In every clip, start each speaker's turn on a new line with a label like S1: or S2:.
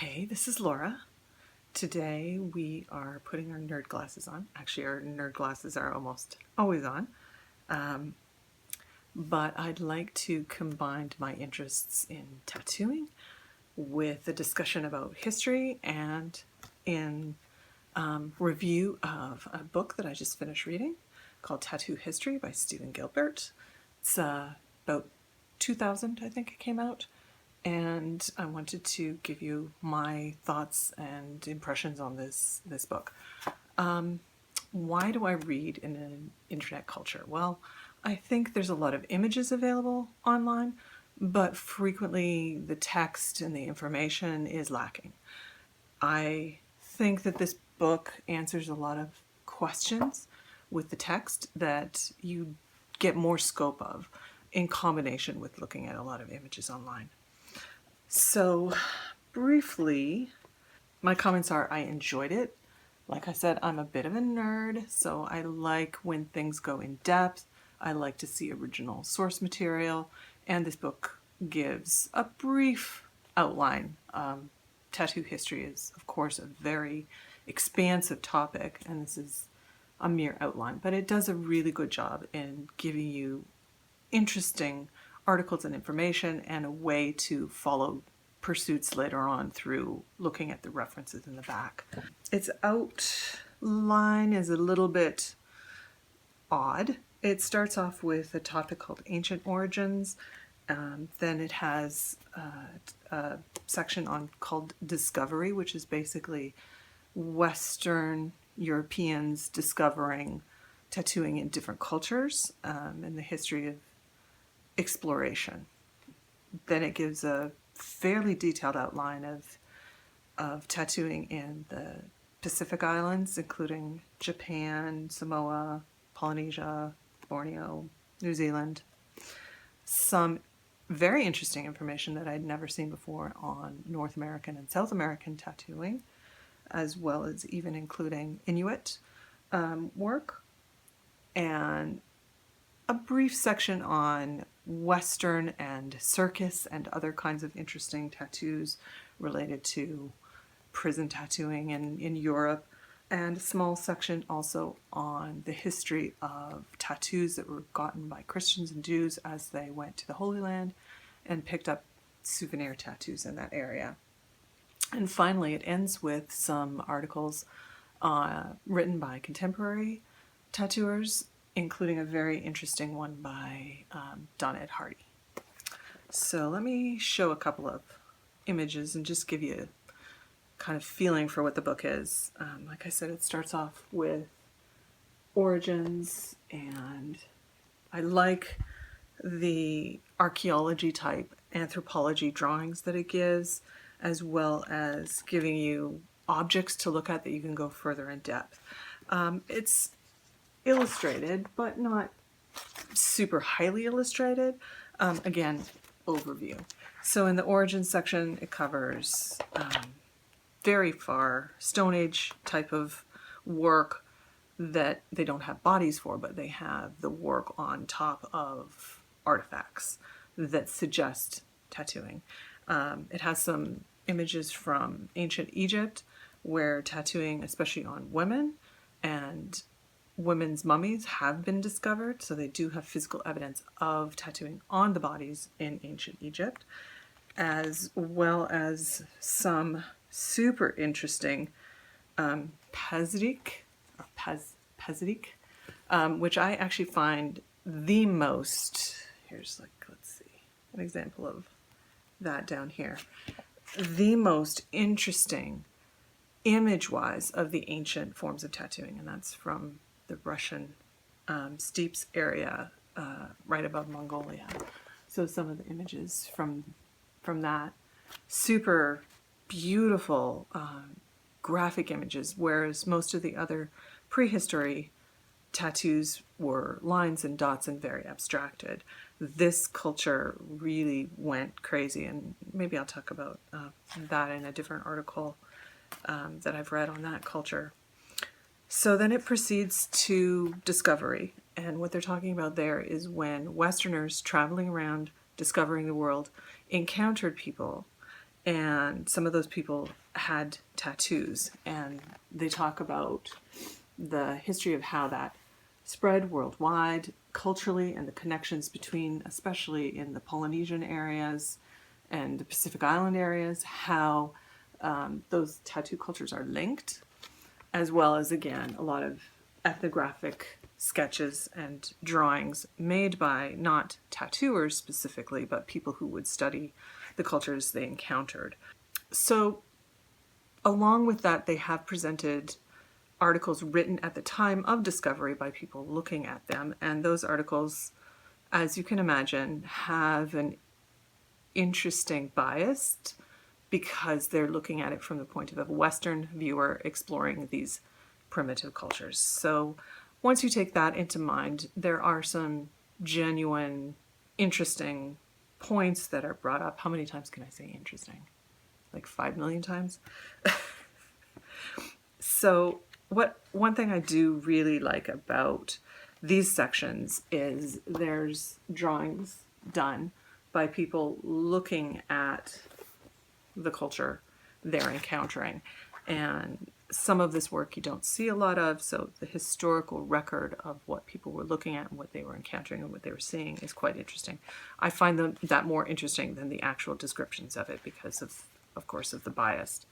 S1: Hey, this is Laura. Today we are putting our nerd glasses on. Actually, our nerd glasses are almost always on. But I'd like to combine my interests in tattooing with a discussion about history and in review of a book that I just finished reading called Tattoo History by Steve Gilbert. It's about 2000, I think it came out. And I wanted to give you my thoughts and impressions on this book. Why do I read in an internet culture? Well, I think there's a lot of images available online, but frequently the text and the information is lacking. I think that this book answers a lot of questions with the text that you get more scope of in combination with looking at a lot of images online. So, briefly, my comments are I enjoyed it. Like I said, I'm a bit of a nerd, so I like when things go in depth. I like to see original source material, and this book gives a brief outline. Tattoo history is, of course, a very expansive topic, and this is a mere outline, but it does a really good job in giving you interesting articles and information and a way to follow pursuits later on through looking at the references in the back. Its outline is a little bit odd. It starts off with a topic called Ancient Origins. Then it has a section called Discovery, which is basically Western Europeans discovering tattooing in different cultures and the history of exploration. Then it gives a fairly detailed outline of tattooing in the Pacific Islands, including Japan, Samoa, Polynesia, Borneo, New Zealand. Some very interesting information that I'd never seen before on North American and South American tattooing, as well as even including Inuit work, and a brief section on Western and circus and other kinds of interesting tattoos related to prison tattooing in Europe, and a small section also on the history of tattoos that were gotten by Christians and Jews as they went to the Holy Land and picked up souvenir tattoos in that area. And finally, it ends with some articles written by contemporary tattooers, including a very interesting one by Donna Ed Hardy. So let me show a couple of images and just give you a kind of feeling for what the book is. Like I said, it starts off with origins, and I like the archaeology type anthropology drawings that it gives, as well as giving you objects to look at that you can go further in depth. It's illustrated, but not super highly illustrated. Again, overview. So in the origin section, it covers very far Stone Age type of work that they don't have bodies for, but they have the work on top of artifacts that suggest tattooing. It has some images from ancient Egypt where tattooing, especially on women and women's mummies, have been discovered, so they do have physical evidence of tattooing on the bodies in ancient Egypt, as well as some super interesting Pazdik, which I actually find the most, here's let's see, an example of that down here, the most interesting image-wise of the ancient forms of tattooing, and that's from the Russian steppes area right above Mongolia. So some of the images from that, super beautiful graphic images, whereas most of the other prehistory tattoos were lines and dots and very abstracted. This culture really went crazy, and maybe I'll talk about that in a different article that I've read on that culture. So then it proceeds to discovery, and what they're talking about there is when Westerners traveling around discovering the world encountered people and some of those people had tattoos, and they talk about the history of how that spread worldwide culturally and the connections between, especially in the Polynesian areas and the Pacific Island areas, how those tattoo cultures are linked, as well as, again, a lot of ethnographic sketches and drawings made by not tattooers specifically, but people who would study the cultures they encountered. So, along with that, they have presented articles written at the time of discovery by people looking at them, and those articles, as you can imagine, have an interesting bias because they're looking at it from the point of a Western viewer exploring these primitive cultures. So once you take that into mind, there are some genuine, interesting points that are brought up. How many times can I say interesting? Like 5 million times? So one thing I do really like about these sections is there's drawings done by people looking at the culture they're encountering. And some of this work you don't see a lot of, so the historical record of what people were looking at and what they were encountering and what they were seeing is quite interesting. I find that more interesting than the actual descriptions of it because of course, of the bias.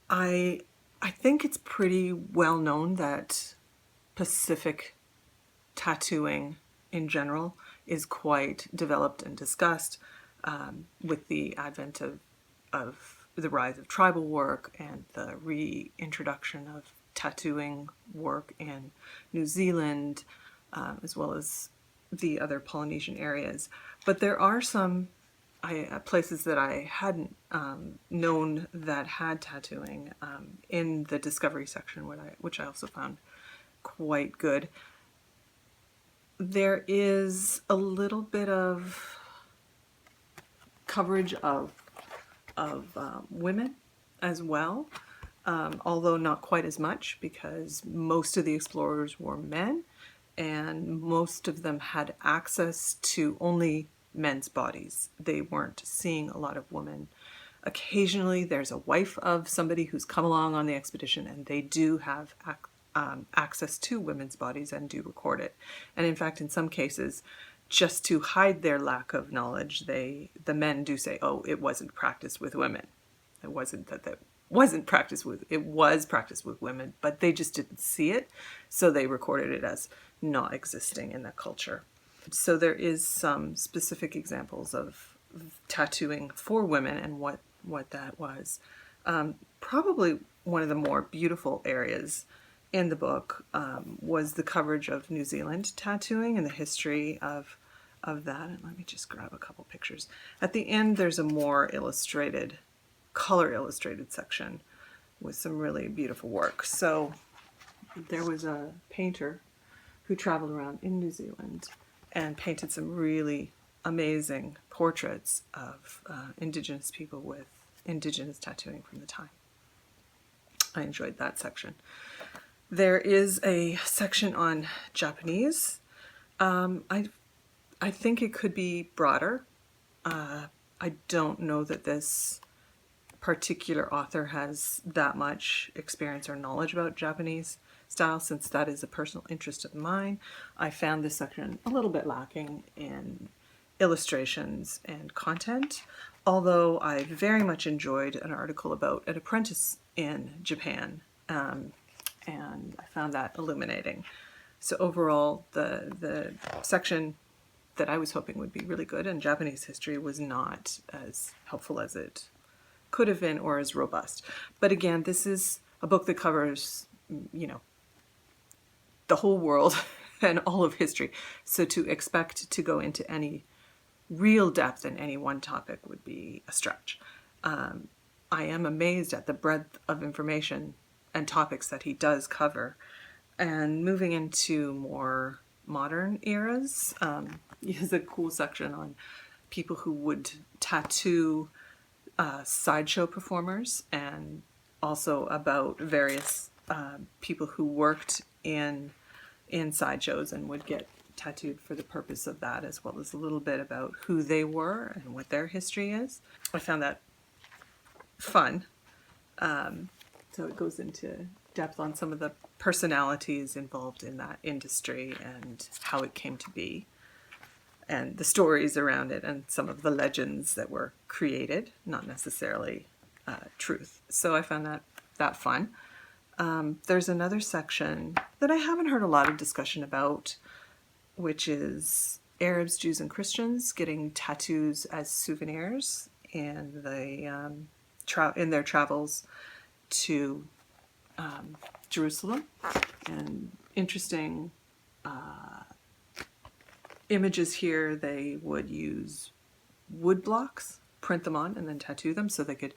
S1: I think it's pretty well known that Pacific tattooing in general is quite developed and discussed with the advent of the rise of tribal work and the reintroduction of tattooing work in New Zealand, as well as the other Polynesian areas. But there are some places that I hadn't known that had tattooing in the discovery section, which I also found quite good. There is a little bit of coverage of women as well, although not quite as much because most of the explorers were men and most of them had access to only men's bodies. They weren't seeing a lot of women. Occasionally there's a wife of somebody who's come along on the expedition and they do have access to women's bodies and do record it. And in fact, in some cases, just to hide their lack of knowledge, the men do say, "Oh, it wasn't practiced with women. It wasn't that wasn't practiced with. It was practiced with women, but they just didn't see it, so they recorded it as not existing in that culture." So there is some specific examples of tattooing for women and what that was. Probably one of the more beautiful areas in the book was the coverage of New Zealand tattooing and the history of that. And let me just grab a couple pictures. At the end, there's a more illustrated, color illustrated section with some really beautiful work. So there was a painter who traveled around in New Zealand and painted some really amazing portraits of Indigenous people with Indigenous tattooing from the time. I enjoyed that section. There is a section on Japanese. I think it could be broader. I don't know that this particular author has that much experience or knowledge about Japanese style, since that is a personal interest of mine. I found this section a little bit lacking in illustrations and content, although I very much enjoyed an article about an apprentice in Japan, and I found that illuminating. So overall, the section that I was hoping would be really good in Japanese history was not as helpful as it could have been or as robust. But again, this is a book that covers, the whole world and all of history. So to expect to go into any real depth in any one topic would be a stretch. I am amazed at the breadth of information and topics that he does cover. And moving into more modern eras, he has a cool section on people who would tattoo sideshow performers, and also about various people who worked in sideshows and would get tattooed for the purpose of that, as well as a little bit about who they were and what their history is. I found that fun. So it goes into depth on some of the personalities involved in that industry and how it came to be, and the stories around it, and some of the legends that were created, not necessarily truth. So I found that fun. There's another section that I haven't heard a lot of discussion about, which is Arabs, Jews, and Christians getting tattoos as souvenirs in in their travels to Jerusalem. And interesting images here. They would use wood blocks, print them on, and then tattoo them, so they could,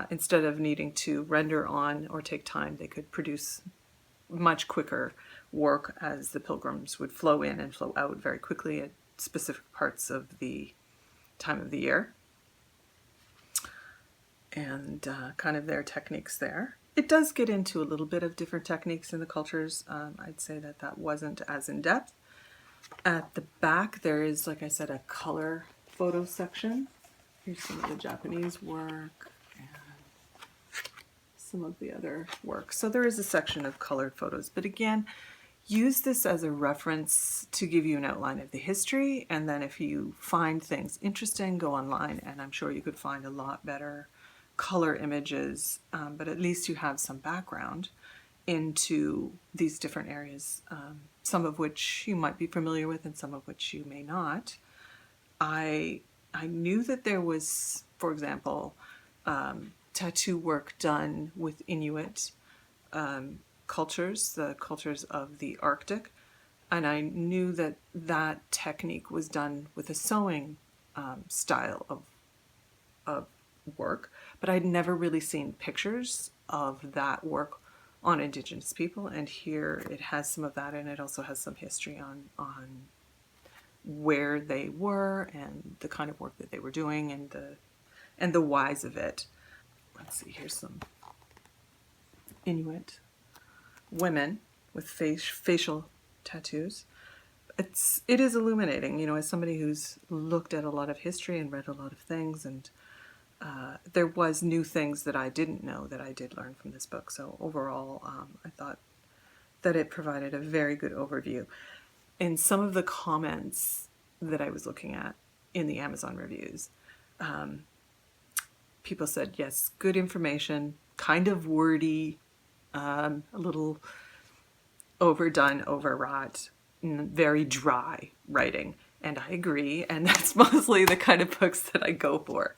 S1: instead of needing to render on or take time, they could produce much quicker work as the pilgrims would flow in and flow out very quickly at specific parts of the time of the year. And kind of their techniques there. It does get into a little bit of different techniques in the cultures. I'd say that wasn't as in-depth. At the back, there is, like I said, a color photo section. Here's some of the Japanese work and some of the other work. So there is a section of colored photos. But again, use this as a reference to give you an outline of the history. And then if you find things interesting, go online, and I'm sure you could find a lot better color images, but at least you have some background into these different areas, some of which you might be familiar with and some of which you may not. I knew that there was, for example, tattoo work done with Inuit cultures, the cultures of the Arctic, and I knew that that technique was done with a sewing style of work, but I'd never really seen pictures of that work on Indigenous people, and here it has some of that, and it also has some history on where they were and the kind of work that they were doing and the whys of it. Let's see, here's some Inuit women with facial tattoos. It is illuminating, you know, as somebody who's looked at a lot of history and read a lot of things, and there was new things that I didn't know that I did learn from this book. So overall, I thought that it provided a very good overview. In some of the comments that I was looking at in the Amazon reviews, people said, yes, good information, kind of wordy, a little overdone, overwrought, very dry writing. And I agree, and that's mostly the kind of books that I go for,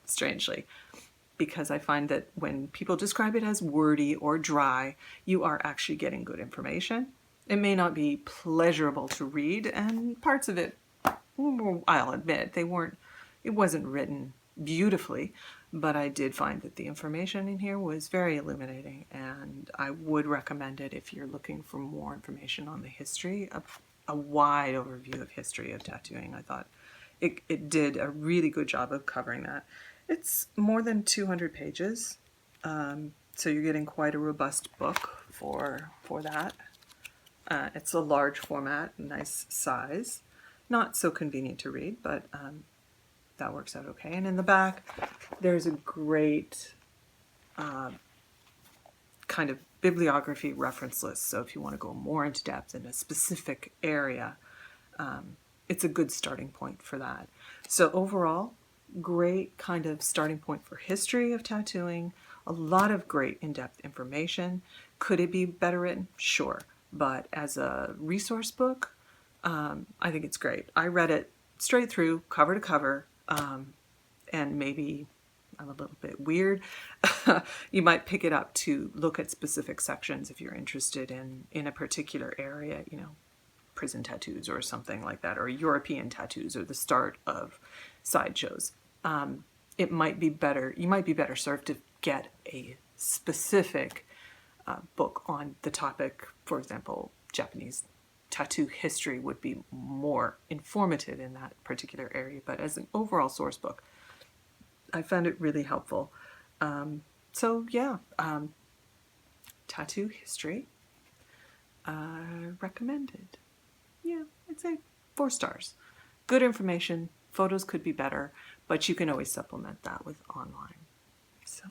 S1: strangely, because I find that when people describe it as wordy or dry, you are actually getting good information. It may not be pleasurable to read, and parts of it, I'll admit, it wasn't written beautifully, but I did find that the information in here was very illuminating, and I would recommend it if you're looking for more information on the history, a wide overview of history of tattooing. I thought it did a really good job of covering that. It's more than 200 pages, so you're getting quite a robust book for that. It's a large format, nice size, not so convenient to read, but that works out okay. And in the back, there's a great kind of bibliography reference list. So if you want to go more into depth in a specific area, it's a good starting point for that. So overall, great kind of starting point for history of tattooing, a lot of great in-depth information. Could it be better written? Sure. But as a resource book, I think it's great. I read it straight through, cover to cover, and maybe I'm a little bit weird. You might pick it up to look at specific sections if you're interested in a particular area, you know, prison tattoos or something like that, or European tattoos, or the start of sideshows. It might be better, you might be better served to get a specific book on the topic. For example, Japanese tattoo history would be more informative in that particular area, but as an overall source book, I found it really helpful. So yeah, tattoo history, recommended. Yeah, I'd say 4 stars. Good information, photos could be better, but you can always supplement that with online. So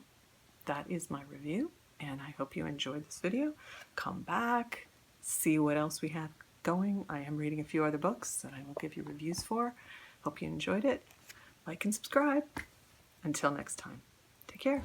S1: that is my review, and I hope you enjoyed this video. Come back, see what else we have going. I am reading a few other books that I will give you reviews for. Hope you enjoyed it. Like and subscribe. Until next time, take care.